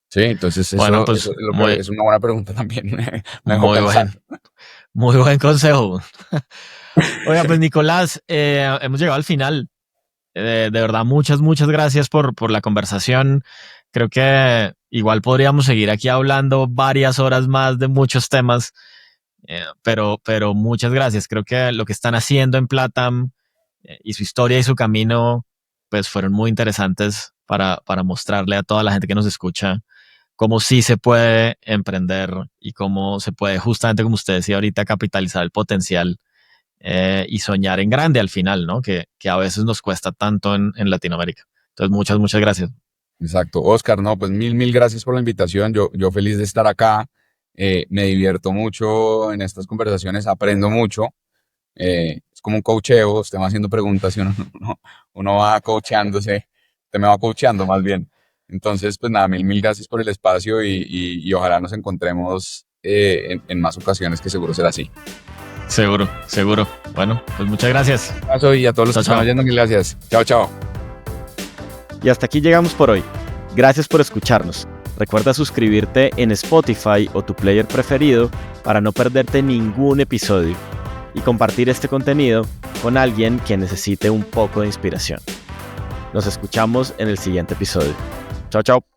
Sí, entonces Bueno, eso pues es lo que es una buena pregunta también. Me dejó muy pensando. muy buen consejo. Oiga, pues Nicolás, hemos llegado al final. De verdad, muchas gracias por la conversación. Creo que igual podríamos seguir aquí hablando varias horas más de muchos temas, pero muchas gracias. Creo que lo que están haciendo en Platam y su historia y su camino, pues fueron muy interesantes para mostrarle a toda la gente que nos escucha cómo sí se puede emprender y cómo se puede, justamente como usted decía ahorita, capitalizar el potencial y soñar en grande al final, ¿no? Que a veces nos cuesta tanto en Latinoamérica. Entonces, muchas gracias. Exacto. Oscar, no, pues mil gracias por la invitación. Yo feliz de estar acá. Me divierto mucho en estas conversaciones, aprendo mucho. Es como un coacheo, usted va haciendo preguntas y uno va coacheándose, usted me va coacheando más bien. Entonces, pues nada, mil gracias por el espacio y ojalá nos encontremos en más ocasiones, que seguro será así. Seguro. Bueno, pues muchas gracias. Un abrazo y a todos los que Chao, están chao. oyendo, mil gracias. Chao, chao. Y hasta aquí llegamos por hoy. Gracias por escucharnos. Recuerda suscribirte en Spotify o tu player preferido para no perderte ningún episodio y compartir este contenido con alguien que necesite un poco de inspiración. Nos escuchamos en el siguiente episodio. Chao, chao.